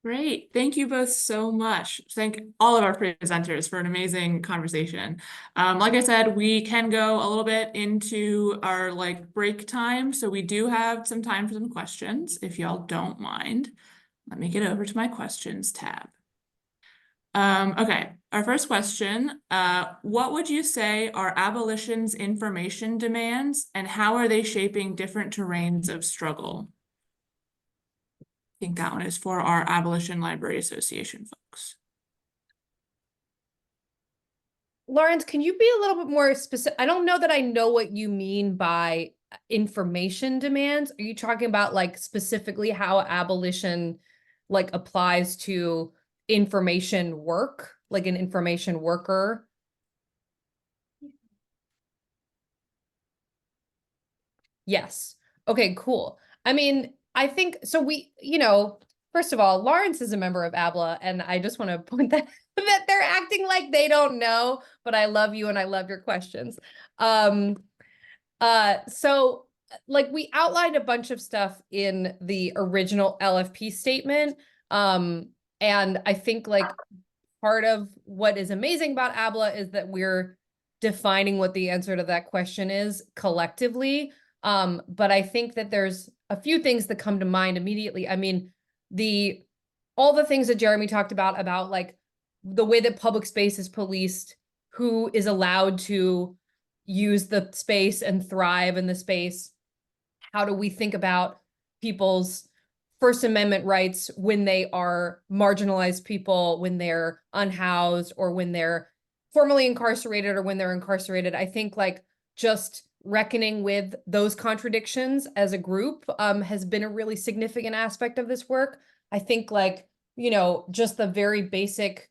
Great. Thank you both so much. Thank all of our presenters for an amazing conversation. Like I said, we can go a little bit into our break time. So we do have some time for some questions, if y'all don't mind. Let me get over to my questions tab. Okay, our first question, what would you say are abolition's information demands, and how are they shaping different terrains of struggle? think that one is for our Abolition Library Association folks. Lawrence, can you be a little bit more specific? I don't know that I know what you mean by information demands. Are you talking about like specifically how abolition like applies to information work, like an information worker? Yes. Okay, cool. I mean, I think so first of all, Lawrence is a member of ABLA, and I just want to point that they're acting like they don't know, but I love you and I love your questions. So like we outlined a bunch of stuff in the original LFP statement. And I think like part of what is amazing about ABLA is that we're defining what the answer to that question is collectively. But I think that there's a few things that come to mind immediately. I mean, all the things that Jeremy talked about like the way that public space is policed, who is allowed to use the space and thrive in the space. How do we think about people's First Amendment rights when they are marginalized people, when they're unhoused, or when they're formerly incarcerated, or when they're incarcerated? I think like just reckoning with those contradictions as a group has been a really significant aspect of this work. I think like, just the very basic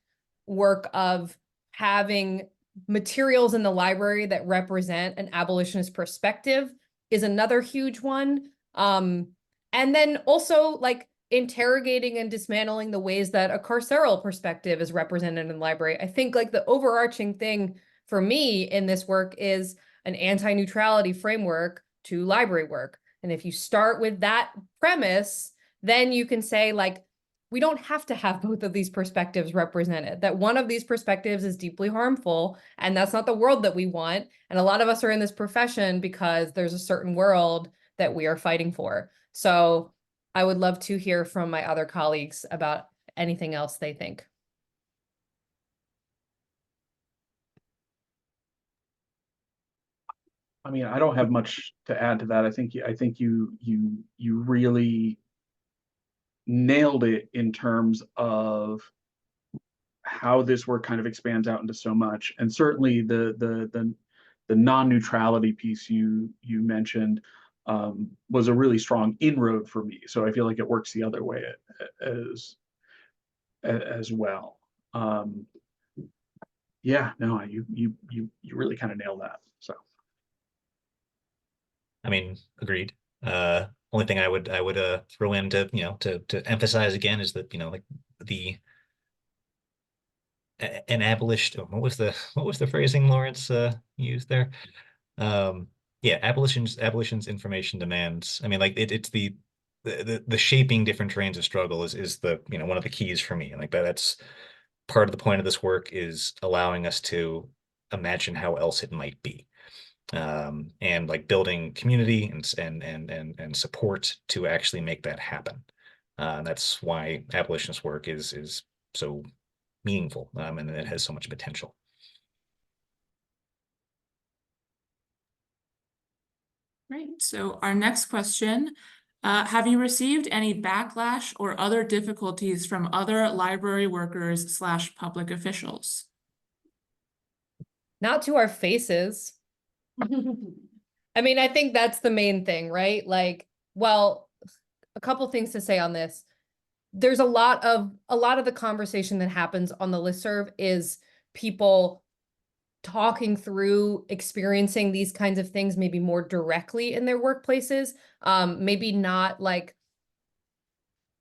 work of having materials in the library that represent an abolitionist perspective is another huge one. And then also like interrogating and dismantling the ways that a carceral perspective is represented in the library. I think like the overarching thing for me in this work is an anti-neutrality framework to library work. And if you start with that premise, then you can say like, we don't have to have both of these perspectives represented, that one of these perspectives is deeply harmful, and that's not the world that we want. And a lot of us are in this profession because there's a certain world that we are fighting for. So I would love to hear from my other colleagues about anything else they think. I mean, I don't have much to add to that. I think you really nailed it in terms of how this work kind of expands out into so much. And certainly the non-neutrality piece you mentioned was a really strong inroad for me. So I feel like it works the other way as well. Yeah, no, you really kind of nailed that. So. I mean, agreed. Only thing I would throw in to to emphasize again is that like an abolition. What was the phrasing Lawrence used there? Yeah, abolition's information demands. I mean, like it's the shaping different trains of struggle is the one of the keys for me. Like that's part of the point of this work is allowing us to imagine how else it might be. And like building community and support to actually make that happen. That's why abolitionist work is so meaningful, and it has so much potential. Right. So our next question, have you received any backlash or other difficulties from other library workers / public officials? Not to our faces. I mean, I think that's the main thing, right? Like, well, a couple things to say on this. There's a lot of the conversation that happens on the listserv is people talking through experiencing these kinds of things maybe more directly in their workplaces. Maybe not like,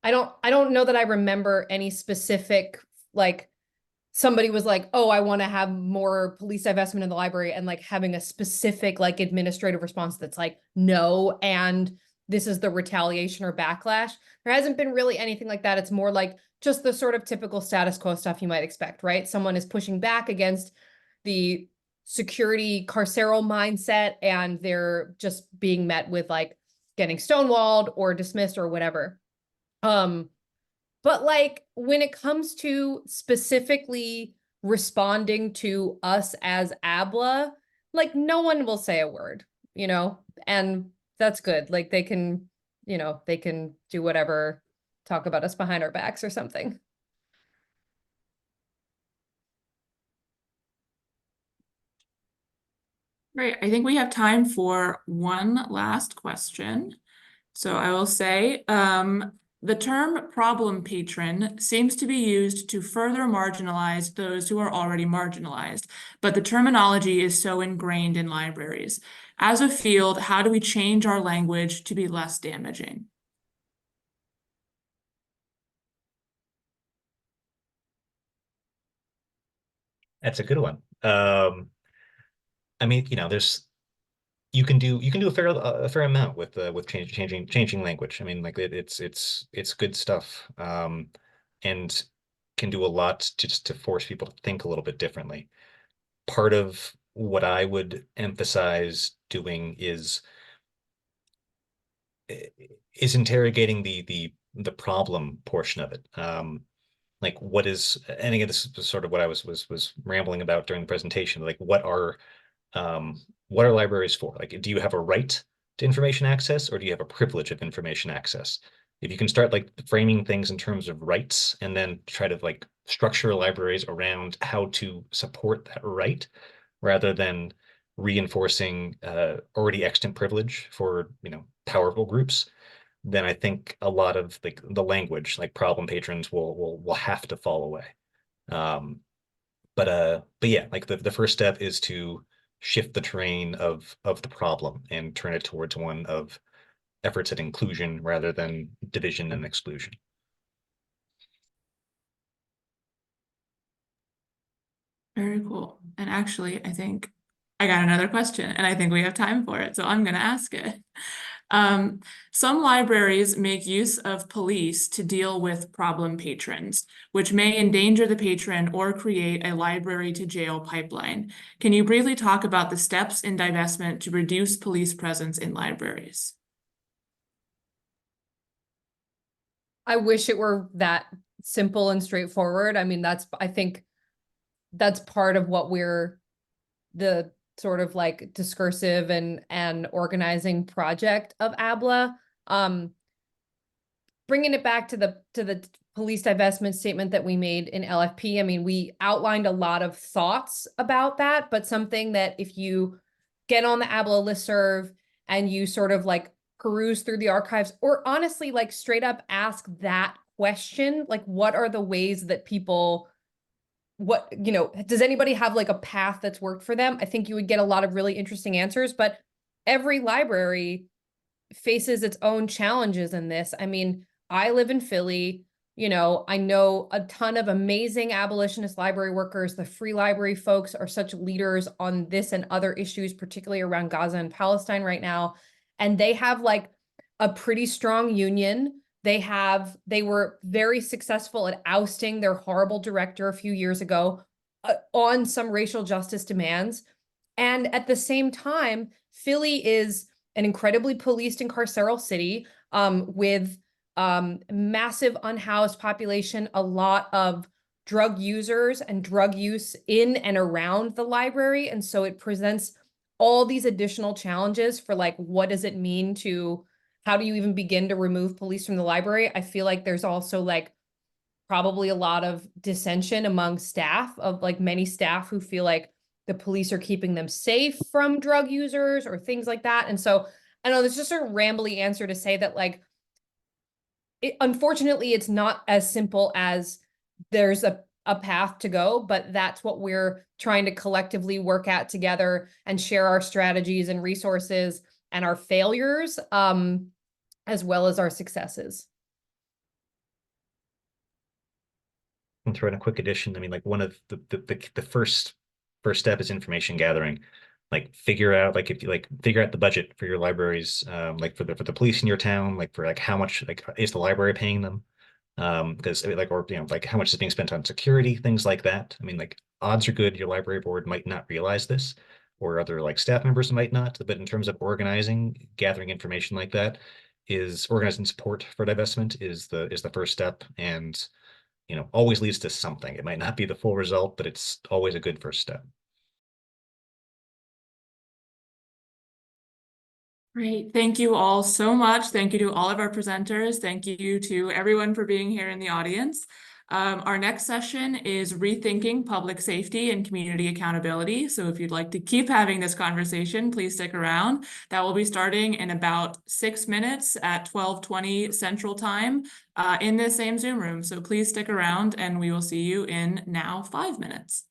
I don't know that I remember any specific, like, somebody was like, oh, I want to have more police divestment in the library, and like having a specific like administrative response that's like, no, and this is the retaliation or backlash. There hasn't been really anything like that. It's more like just the sort of typical status quo stuff you might expect, right? Someone is pushing back against the security carceral mindset, and they're just being met with like getting stonewalled or dismissed or whatever. But like when it comes to specifically responding to us as ABLA, like no one will say a word, and that's good. Like they can do whatever talk about us behind our backs or something. Great. I think we have time for one last question. So I will say, the term problem patron seems to be used to further marginalize those who are already marginalized, but the terminology is so ingrained in libraries. As a field, how do we change our language to be less damaging? That's a good one. I mean, you can do a fair amount with changing language. I mean, like it's good stuff, and can do a lot to force people to think a little bit differently. Part of what I would emphasize doing is interrogating the problem portion of it. Like what is, and again, this is sort of what I was rambling about during the presentation. Like what are libraries for? Like, do you have a right to information access, or do you have a privilege of information access? If you can start like framing things in terms of rights and then try to like structure libraries around how to support that right, rather than reinforcing already extant privilege for powerful groups, then I think a lot of like the language, like problem patrons, will have to fall away. But yeah, like the first step is to shift the terrain of the problem and turn it towards one of efforts at inclusion rather than division and exclusion. Very cool. And actually, I think I got another question, and I think we have time for it, so I'm going to ask it. Some libraries make use of police to deal with problem patrons, which may endanger the patron or create a library to jail pipeline. Can you briefly talk about the steps in divestment to reduce police presence in libraries? I wish it were that simple and straightforward. I mean, I think that's part of what the sort of like discursive and organizing project of ABLA. Bringing it back to the police divestment statement that we made in LFP, I mean, we outlined a lot of thoughts about that, but something that if you get on the ABLA listserv and you sort of like peruse through the archives, or honestly, like straight up ask that question, like what are the ways that people, does anybody have like a path that's worked for them? I think you would get a lot of really interesting answers, but every library faces its own challenges in this. I mean, I live in Philly, I know a ton of amazing abolitionist library workers. The free library folks are such leaders on this and other issues, particularly around Gaza and Palestine right now. And they have like a pretty strong union. They were very successful at ousting their horrible director a few years ago on some racial justice demands. And at the same time, Philly is an incredibly policed and carceral city with massive unhoused population, a lot of drug users and drug use in and around the library. And so it presents all these additional challenges for like, what does it mean how do you even begin to remove police from the library? I feel like there's also like probably a lot of dissension among staff, of like many staff who feel like the police are keeping them safe from drug users or things like that. And so I know there's just a rambly answer to say that like, unfortunately, it's not as simple as there's a path to go, but that's what we're trying to collectively work at together and share our strategies and resources and our failures, as well as our successes. And throw in a quick addition. I mean, like one of the first step is information gathering. Like figure out the budget for your libraries, like for the police in your town, like for like how much like is the library paying them? Because like, or like how much is being spent on security, things like that. I mean, like odds are good your library board might not realize this, or other like staff members might not. But in terms of gathering information like that, is organizing support for divestment is the first step, and always leads to something. It might not be the full result, but it's always a good first step. Great. Thank you all so much. Thank you to all of our presenters. Thank you to everyone for being here in the audience. Our next session is Rethinking Public Safety and Community Accountability. So if you'd like to keep having this conversation, please stick around. That will be starting in about 6 minutes at 12:20 Central Time in this same Zoom room. So please stick around and we will see you in now 5 minutes.